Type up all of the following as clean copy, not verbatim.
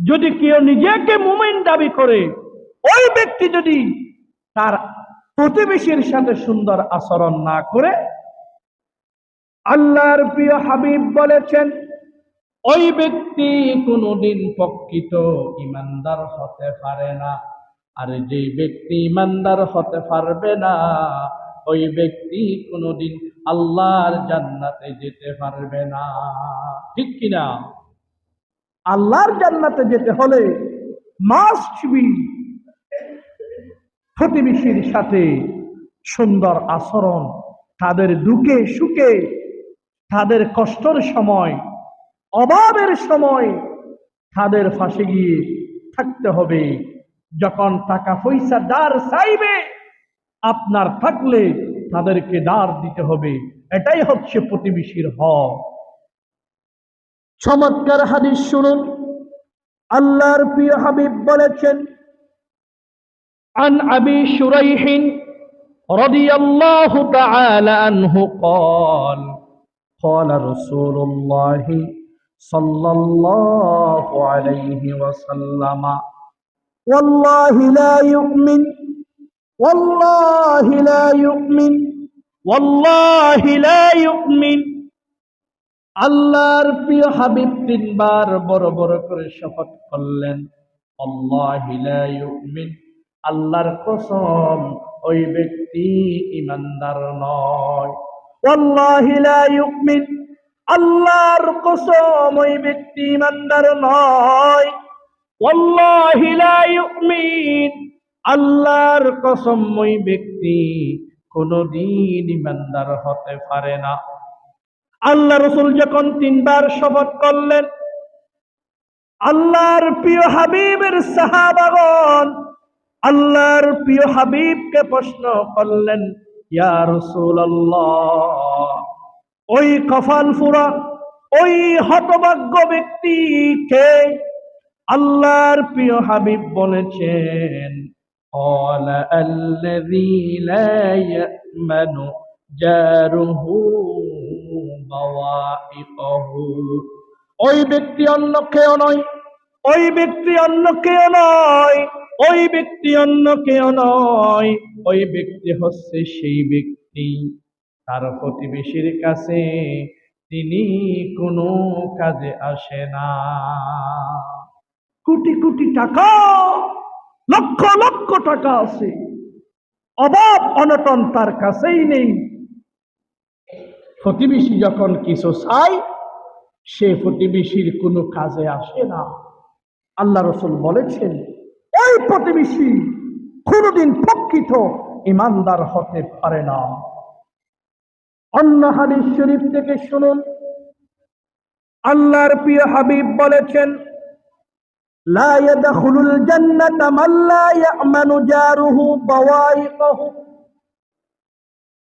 যদি কেউ নিজেকে মুমিন দাবি করে, ওই ব্যক্তি যদি তার প্রতিবেশীর সাথে সুন্দর আচরণ না করে, আল্লাহর প্রিয় হাবিব বলেছেন ওই ব্যক্তি কোনোদিন প্রকৃত ইমানদার হতে পারে না। আর যে ব্যক্তি ইমানদার হতে পারবে না, ওই ব্যক্তি কোনোদিন আল্লাহর জান্নাতে যেতে পারবে না। ঠিক কিনা? আল্লাহর জান্নাতে যেতে হলে মাস্ট বি প্রতিবেশীর সাথে সুন্দর আচরণ, তাদের দুঃখে সুখে, তাদের কষ্টের সময়, অভাবের সময় তাদের পাশে গিয়ে থাকতে হবে। যখন টাকা পয়সা ধার চাইবে, আপনার থাকলে তাদেরকে ধার দিতে হবে। এটাই হচ্ছে প্রতিবেশীর হক। চমৎকার হাদিস শুনুন। আল্লাহর প্রিয় হাবিব বলেছেন, عن أبي شريح رضي الله تعالى عنه قال قال رسول الله صلى الله عليه وسلم والله لا يؤمن والله لا يؤمن والله لا يؤمن আল্লাহর প্রিয় হাবিব তিনবার বড় বড় করে শপথ করলেন, আল্লাহি লা ইউমিন, আল্লাহর কসম ওই ব্যক্তি ইমানদার নয়। ওয়াল্লাহি লা ইউমিন, আল্লাহর কসম ওই ব্যক্তি ইমানদার নয়। ওয়াল্লাহি লা ইউমিন, আল্লাহর কসম ওই ব্যক্তি কোনদিন ইমানদার হতে পারে না। আল্লাহ রাসূল যখন তিনবার শপথ করলেন, আল্লাহর প্রিয় হাবিবের সাহাবাগণ আল্লাহর প্রিয় হাবিবকে প্রশ্ন করলেন, ইয়া রাসূলুল্লাহ, ওই কফাল ফুরা, ওই হতভাগ্য ব্যক্তি কে? আল্লাহর প্রিয় হাবিব বলেছেন, ক্বালা আল্লাযী লা ইয়ামানু জারুহু বাওয়াইকাহু, ওই ব্যক্তি অন্য কেউ নয়, ওই ব্যক্তি অন্য কেউ নয়, ওই ব্যক্তি অন্য কেউ নয়, ওই ব্যক্তি হচ্ছে সেই ব্যক্তি তার প্রতিবেশীর কাছে তিনি কোনো কাজে আসে না। কোটি কোটি টাকা, লক্ষ লক্ষ টাকা আছে, অভাব অনটন তার কাছেই নেই। প্রতিবেশী যখন কিছু চায়, সে প্রতিবেশীর কোনো কাজে আসে না। আল্লাহ রাসূল বলেছেন, ওই প্রতিবেশী কোনদিন প্রকৃত ইমানদার হতে পারে না। অন্য হাদিস শরীফ থেকে শুনুন, আল্লাহর প্রিয় হাবিব বলেছেন, লা ইয়াদখুলুল জান্নাতা মান লা ইয়ামানু জারুহু বাওয়াইকাহু,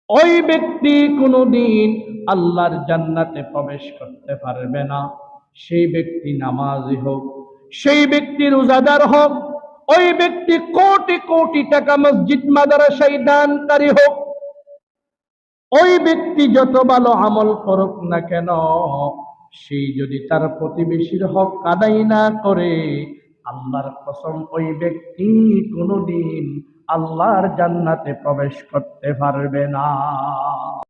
ওই ব্যক্তি কোনদিন আল্লাহর জান্নাতে প্রবেশ করতে পারবে না। সেই ব্যক্তি নামাজি হোক, সেই ব্যক্তি রোজাদার হোক, ওই ব্যক্তি কোটি কোটি টাকা মসজিদ মাদ্রাসায় দানকারী হোক, ওই ব্যক্তি যত ভালো আমল করুক না কেন, সেই যদি তার প্রতিবেশীর হক আদায় না করে, আল্লাহর কসম ওই ব্যক্তি কোনদিন আল্লাহর জান্নাতে প্রবেশ করতে পারবে না।